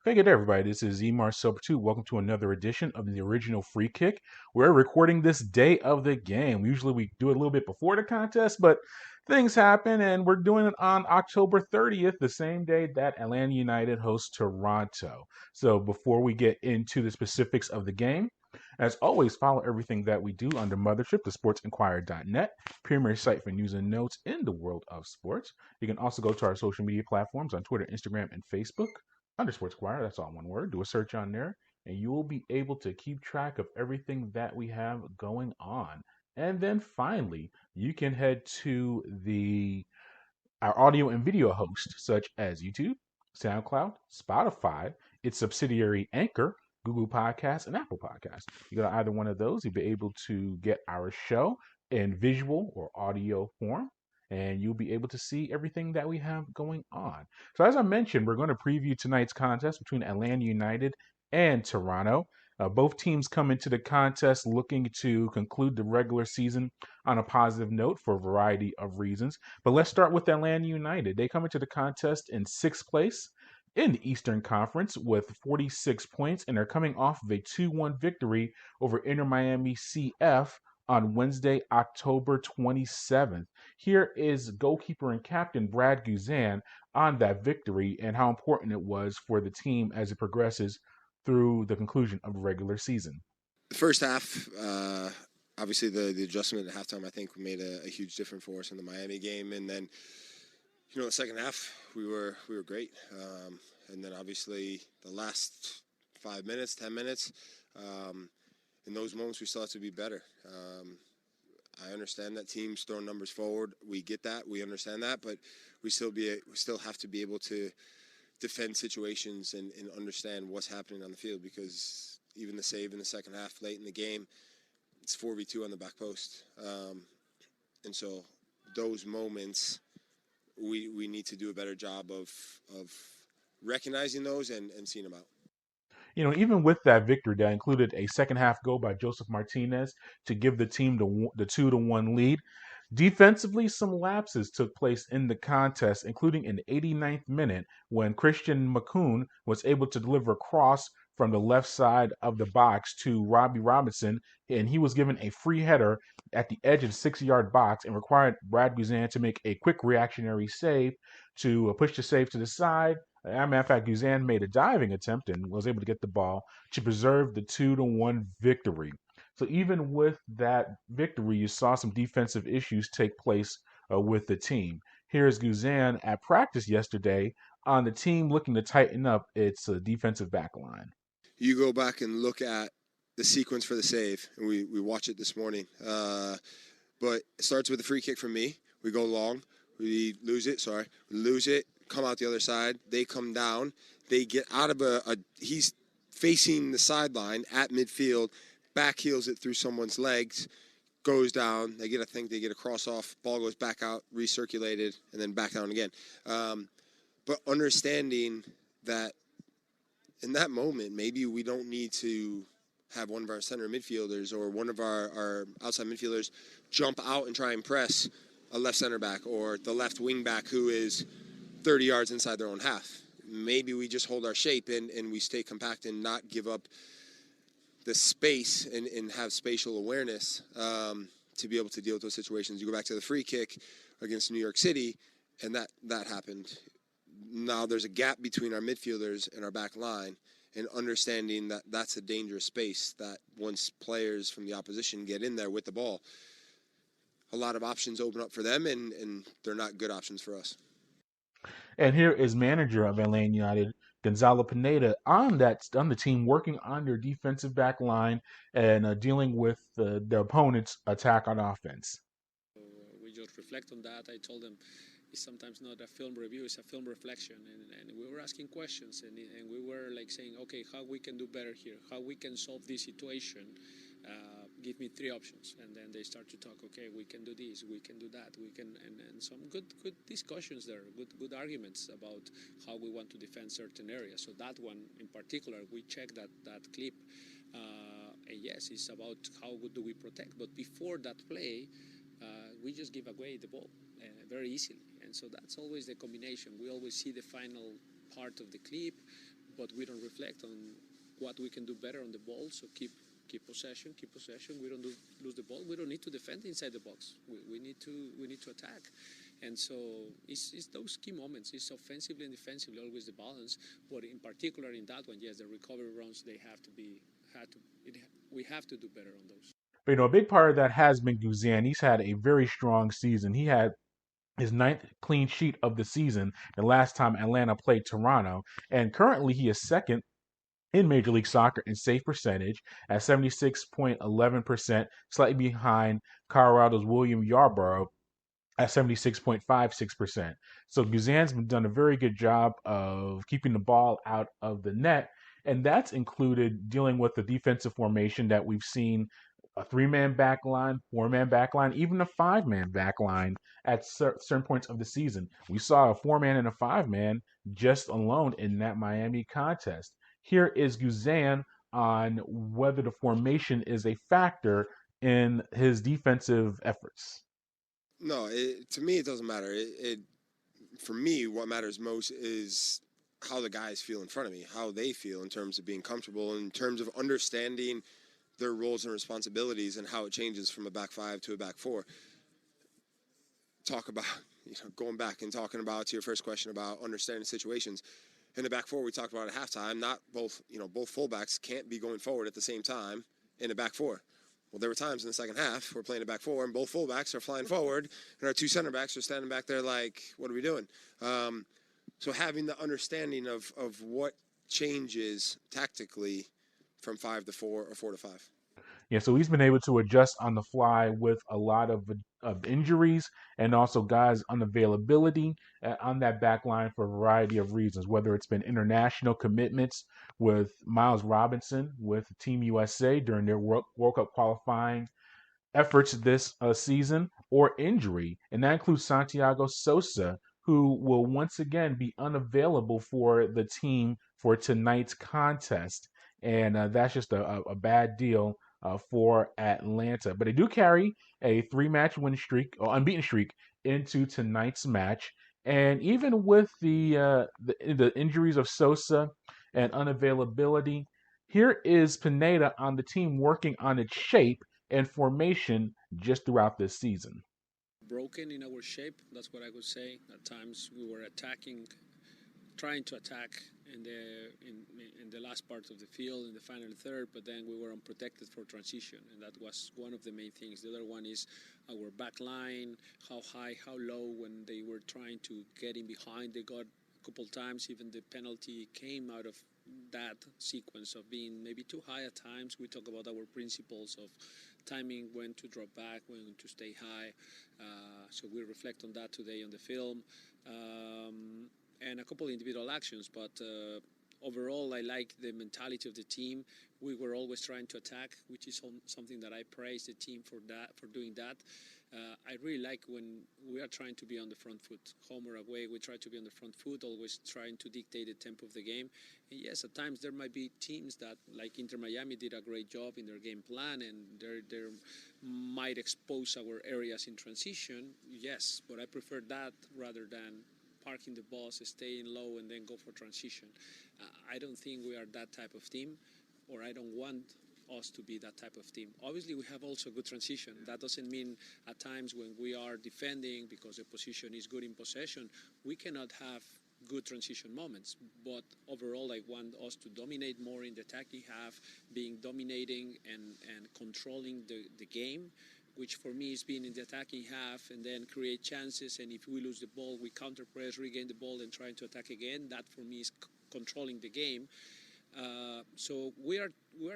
Hey, good day, everybody. This is Emar Silver 2. Welcome to another edition of the original Free Kick. We're recording this day of the game. Usually we do it a little bit before the contest, but things happen, and we're doing it on October 30th, the same day that Atlanta United hosts Toronto. So before we get into the specifics of the game, as always, follow everything that we do under Mothership, the sportsinquirer.net, premier site for news and notes in the world of sports. You can also go to our social media platforms on Twitter, Instagram, and Facebook under Sports Choir. That's all one word. Do a search on there, and you will be able to keep track of everything that we have going on. And then finally, you can head to the our audio and video hosts, such as YouTube, SoundCloud, Spotify, its subsidiary Anchor, Google Podcasts, and Apple Podcasts. You go to either one of those, you'll be able to get our show in visual or audio form, and you'll be able to see everything that we have going on. So, as I mentioned, we're going to preview tonight's contest between Atlanta United and Toronto. Both teams come into the contest looking to conclude the regular season on a positive note for a variety of reasons. But let's start with Atlanta United. They come into the contest in sixth place in the Eastern Conference with 46 points, and they're coming off of a 2-1 victory over Inter Miami CF on Wednesday, October 27th. Here is goalkeeper and captain Brad Guzan on that victory and how important it was for the team as it progresses through the conclusion of the regular season. The first half, obviously the adjustment at halftime, I think, made a huge difference for us in the Miami game. And then, the second half, we were great. And then obviously the last 5 minutes, 10 minutes, in those moments we still have to be better. I understand that teams throw numbers forward. We get that. We understand that. But we still have to be able to defend situations and understand what's happening on the field, because even the save in the second half late in the game, it's 4v2 on the back post. And so those moments, we need to do a better job of recognizing those and seeing them out. Even with that victory, that included a second half goal by Joseph Martinez to give the team the 2-1 lead. Defensively, some lapses took place in the contest, including in the 89th minute when Christian McCoon was able to deliver a cross from the left side of the box to Robbie Robinson, and he was given a free header at the edge of the 6-yard box and required Brad Guzan to make a quick reactionary save to push the save to the side. As a matter of fact, Guzan made a diving attempt and was able to get the ball to preserve the 2-1 victory. So even with that victory, you saw some defensive issues take place with the team. Here's Guzan at practice yesterday on the team looking to tighten up its defensive back line. You go back and look at the sequence for the save, and we watch it this morning. But it starts with a free kick from me. We go long. We lose it, come out the other side. They come down. They get out of he's facing the sideline at midfield, back heels it through someone's legs, goes down. They get a cross off, ball goes back out, recirculated, and then back down again. But understanding that in that moment, maybe we don't need to have one of our center midfielders or one of our outside midfielders jump out and try and press a left center back or the left wing back who is 30 yards inside their own half. Maybe we just hold our shape and we stay compact and not give up the space and have spatial awareness to be able to deal with those situations. You go back to the free kick against New York City, and that happened. Now there's a gap between our midfielders and our back line, and understanding that that's a dangerous space, that once players from the opposition get in there with the ball, a lot of options open up for them, and they're not good options for us. And here is manager of Atlanta United, Gonzalo Pineda, on the team working on their defensive back line and dealing with the opponent's attack on offense. We just reflect on that. I told them it's sometimes not a film review, it's a film reflection. And we were asking questions and we were like saying, okay, how we can do better here, how we can solve this situation. Give me 3 options. And then they start to talk, okay, we can do this, we can do that, we can, and some good discussions there, good arguments about how we want to defend certain areas. So that one in particular, we checked that clip. And yes, it's about how good do we protect. But before that play, we just give away the ball very easily. And so that's always the combination. We always see the final part of the clip. but we don't reflect on what we can do better on the ball. So keep possession. We don't lose the ball. We don't need to defend inside the box. We need to attack. And so it's those key moments. It's offensively and defensively always the balance. But in particular in that one, yes, the recovery runs we have to do better on those. But a big part of that has been Guzan. He's had a very strong season. He had his ninth clean sheet of the season the last time Atlanta played Toronto, and currently he is second in Major League Soccer in save percentage at 76.11%, slightly behind Colorado's William Yarborough at 76.56%. So Guzan's been done a very good job of keeping the ball out of the net, and that's included dealing with the defensive formation that we've seen a 3-man back line, 4-man back line, even a 5-man back line at certain points of the season. We saw a 4-man and a 5-man just alone in that Miami contest. Here is Guzan on whether the formation is a factor in his defensive efforts. No, to me, it doesn't matter. For me, what matters most is how the guys feel in front of me, how they feel in terms of being comfortable, in terms of understanding their roles and responsibilities and how it changes from a back five to a back four. Talk about, going back and talking about to your first question about understanding situations. In the back four, we talked about at halftime, not both fullbacks can't be going forward at the same time in the back four. Well, there were times in the second half we're playing a back four and both fullbacks are flying forward and our two center backs are standing back there like, what are we doing? So having the understanding of what changes tactically from 5 to 4 or 4 to 5. Yeah, so he's been able to adjust on the fly with a lot of injuries and also guys' unavailability on that back line for a variety of reasons, whether it's been international commitments with Miles Robinson with Team USA during their World Cup qualifying efforts this season, or injury. And that includes Santiago Sosa, who will once again be unavailable for the team for tonight's contest. And that's just a bad deal for Atlanta. But they do carry a 3-match win streak, or unbeaten streak, into tonight's match. And even with the injuries of Sosa and unavailability, here is Pineda on the team working on its shape and formation just throughout this season. Broken in our shape, that's what I would say. At times we were trying to attack in the last part of the field, in the final third, but then we were unprotected for transition, and that was one of the main things. The other one is our back line, how high, how low. When they were trying to get in behind, they got a couple times. Even the penalty came out of that sequence of being maybe too high at times. We talk about our principles of timing, when to drop back, when to stay high. So we reflect on that today on the film. And a couple of individual actions, but overall I like the mentality of the team. We were always trying to attack, which is something that I praise the team for doing that. I really like when we are trying to be on the front foot. Home or away, we try to be on the front foot, always trying to dictate the tempo of the game. And yes, at times there might be teams that, like Inter Miami, did a great job in their game plan, and they might expose our areas in transition. Yes, but I prefer that rather than parking the bus, staying low, and then go for transition. I don't think we are that type of team, or I don't want us to be that type of team. Obviously, we have also good transition. That doesn't mean at times when we are defending, because the position is good in possession, we cannot have good transition moments. But overall, I want us to dominate more in the attacking half, being dominating and controlling the game, which for me is being in the attacking half and then create chances. And if we lose the ball, we counter press, regain the ball, and trying to attack again. That for me is controlling the game. So we are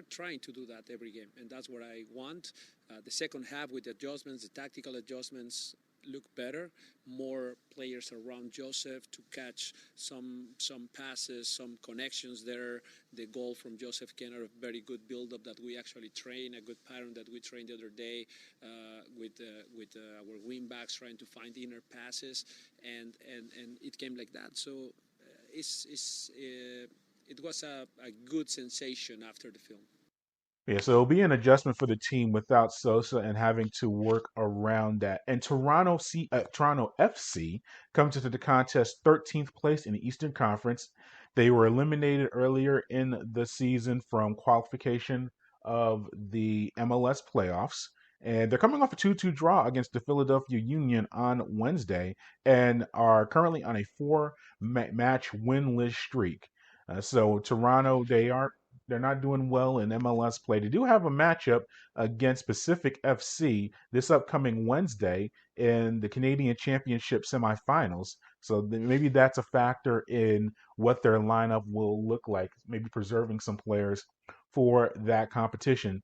trying to do that every game, and that's what I want. The second half with the adjustments, the tactical adjustments, look better. More players around Joseph to catch some passes, some connections there. The goal from Joseph Kenner, a very good build-up that we actually train, a good pattern that we trained the other day with our wing backs trying to find inner passes, and it came like that. So it was a good sensation after the film. Yeah, so it'll be an adjustment for the team without Sosa and having to work around that. And Toronto FC comes into the contest 13th place in the Eastern Conference. They were eliminated earlier in the season from qualification of the MLS playoffs. And they're coming off a 2-2 draw against the Philadelphia Union on Wednesday and are currently on a four-match winless streak. So Toronto, they're not doing well in MLS play. They do have a matchup against Pacific FC this upcoming Wednesday in the Canadian Championship semifinals. So maybe that's a factor in what their lineup will look like, maybe preserving some players for that competition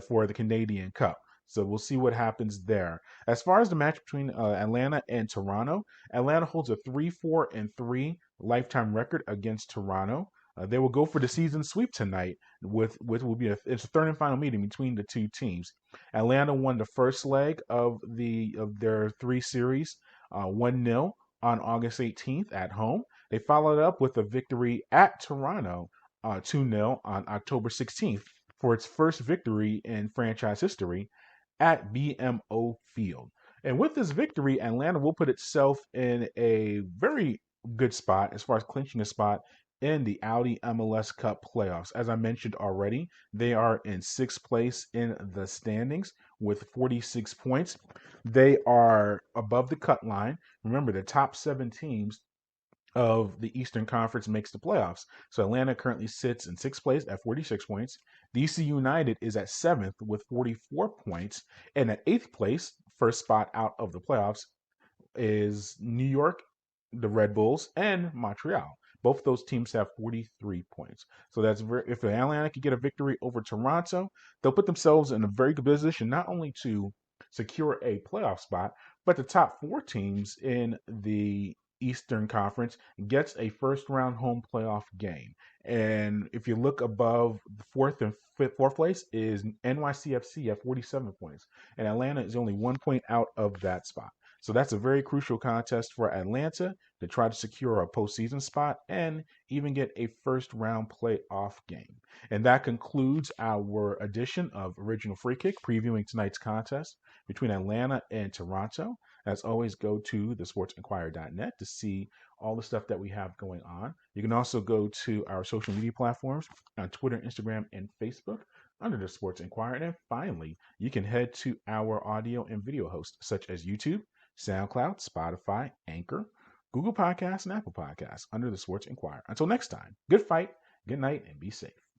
for the Canadian Cup. So we'll see what happens there. As far as the match between Atlanta and Toronto, Atlanta holds a 3-4-3 lifetime record against Toronto. They will go for the season sweep tonight. With will be it's a third and final meeting between the two teams. Atlanta won the first leg of their three series, 1-0 on August 18th at home. They followed up with a victory at Toronto, 2-0 on October 16th for its first victory in franchise history at BMO Field. And with this victory, Atlanta will put itself in a very good spot as far as clinching a spot in the Audi MLS Cup playoffs. As I mentioned already, they are in sixth place in the standings with 46 points. They are above the cut line. Remember, the top 7 teams of the Eastern Conference makes the playoffs. So Atlanta currently sits in sixth place at 46 points. DC United is at seventh with 44 points. And at eighth place, first spot out of the playoffs, is New York, the Red Bulls, and Montreal. Both those teams have 43 points. So that's if Atlanta could get a victory over Toronto, they'll put themselves in a very good position not only to secure a playoff spot, but the top 4 teams in the Eastern Conference gets a first round home playoff game. And if you look above the fourth place is NYCFC at 47 points. And Atlanta is only 1 point out of that spot. So that's a very crucial contest for Atlanta to try to secure a postseason spot and even get a first round playoff game. And that concludes our edition of Original Free Kick previewing tonight's contest between Atlanta and Toronto. As always, go to thesportsinquirer.net to see all the stuff that we have going on. You can also go to our social media platforms on Twitter, Instagram, and Facebook under the Sports Inquirer. And finally, you can head to our audio and video hosts such as YouTube, SoundCloud, Spotify, Anchor, Google Podcasts, and Apple Podcasts under the Sports Inquirer. Until next time, good fight, good night, and be safe.